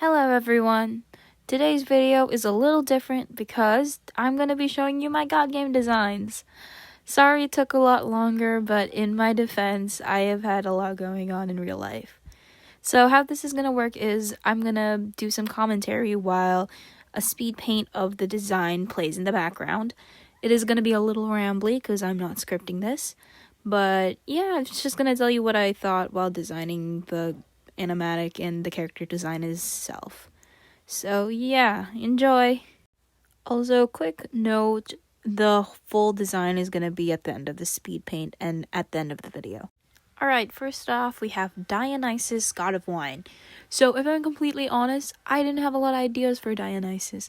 Hello everyone! Today's video is a little different because I'm going to be showing you my God game designs. Sorry it took a lot longer, but in my defense, I have had a lot going on in real life. So how this is going to work is I'm going to do some commentary while a speed paint of the design plays in the background. It is going to be a little rambly because I'm not scripting this, but yeah, I'm just going to tell you what I thought while designing the animatic and the character design itself. So yeah, enjoy. Also, quick note, the full design is going to be at the end of the speed paint and at the end of the video. Alright, first off, we have Dionysus, god of wine. So if I'm completely honest, I didn't have a lot of ideas for Dionysus.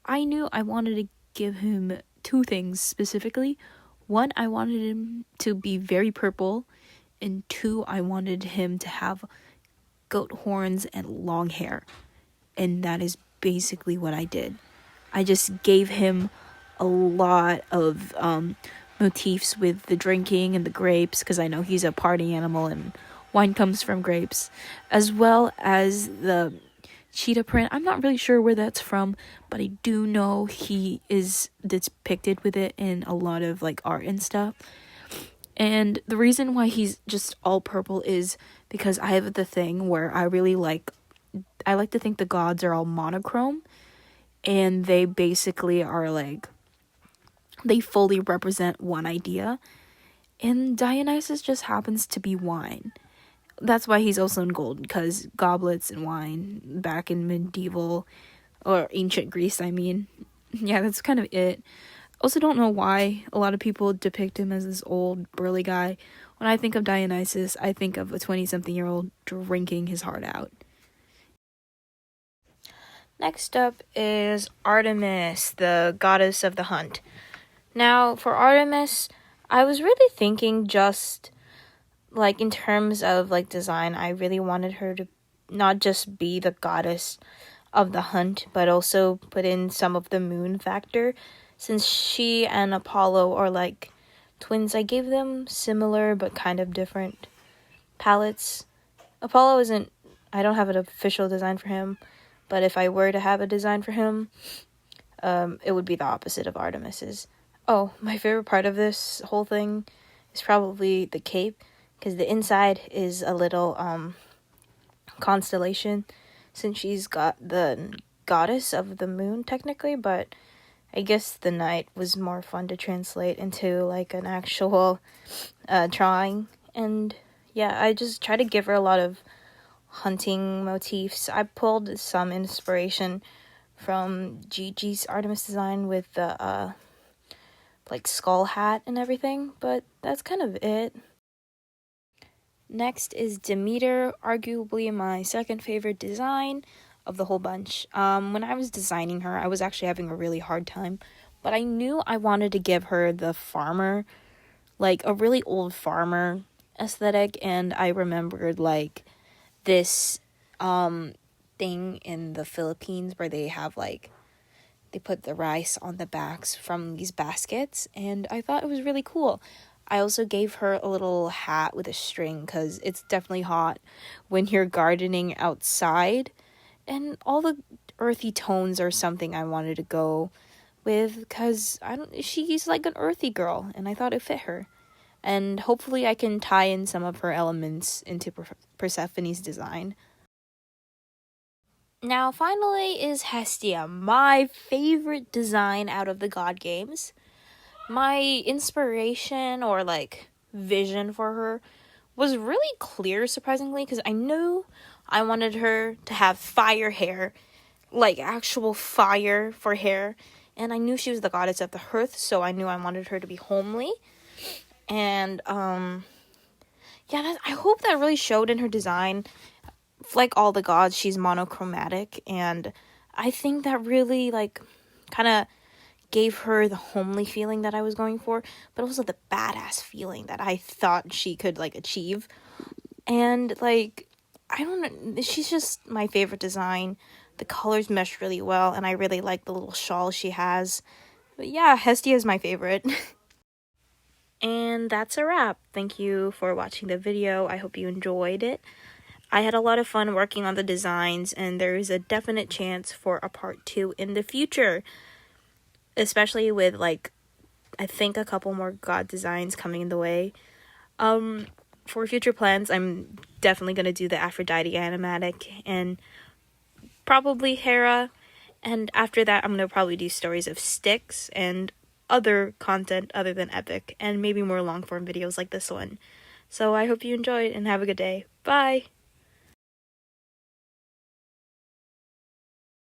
I knew I wanted to give him two things specifically. One, I wanted him to be very purple, and two, I wanted him to have goat horns and long hair, and that is basically what I did. I just gave him a lot of motifs with the drinking and the grapes, because I know he's a party animal and wine comes from grapes, as well as the cheetah print. I'm not really sure where that's from, but I do know he is depicted with it in a lot of like art and stuff. And the reason why he's just all purple is because I have the thing where I like to think the gods are all monochrome, and they basically are like, they fully represent one idea, and Dionysus just happens to be wine. That's why he's also in gold, because goblets and wine back in medieval or ancient Greece, I mean. Yeah, that's kind of it. Also don't know why a lot of people depict him as this old burly guy. When I think of Dionysus, I think of a 20-something-year-old drinking his heart out. Next up is Artemis, the goddess of the hunt. Now, for Artemis, I was really thinking just, like, in terms of, like, design, I really wanted her to not just be the goddess of the hunt, but also put in some of the moon factor. Since she and Apollo are like twins, I gave them similar but kind of different palettes. Apollo isn't, I don't have an official design for him, but if I were to have a design for him, it would be the opposite of Artemis's. Oh, my favorite part of this whole thing is probably the cape, because the inside is a little constellation, since she's got the goddess of the moon technically, but I guess the night was more fun to translate into like an actual drawing. And yeah, I just try to give her a lot of hunting motifs. I pulled some inspiration from Gigi's Artemis design with the like skull hat and everything, but that's kind of it. Next is Demeter, arguably my second favorite design of the whole bunch. When I was designing her, I was actually having a really hard time, but I knew I wanted to give her the farmer, like a really old farmer aesthetic, and I remembered like this thing in the Philippines where they have like, they put the rice on the backs from these baskets, and I thought it was really cool. I also gave her a little hat with a string, because it's definitely hot when you're gardening outside. And all the earthy tones are something I wanted to go with, because she's like an earthy girl, and I thought it fit her. And hopefully I can tie in some of her elements into Persephone's design. Now, finally is Hestia, my favorite design out of the god games. My inspiration or like vision for her was really clear, surprisingly, because I knew I wanted her to have fire hair, like actual fire for hair, and I knew she was the goddess of the hearth, so I knew I wanted her to be homely. And yeah, I hope that really showed in her design. Like all the gods, she's monochromatic, and I think that really like kind of gave her the homely feeling that I was going for, but also the badass feeling that I thought she could like achieve. And like, I don't know, she's just my favorite design. The colors mesh really well, and I really like the little shawl she has. But yeah, Hestia is my favorite. And that's a wrap. Thank you for watching the video. I hope you enjoyed it. I had a lot of fun working on the designs, and there is a definite chance for a part 2 in the future, especially with, like, I think a couple more god designs coming in the way. For future plans, I'm definitely going to do the Aphrodite animatic and probably Hera, and after that I'm going to probably do stories of Styx and other content other than epic, and maybe more long form videos like this one. So I hope you enjoyed and have a good day. Bye!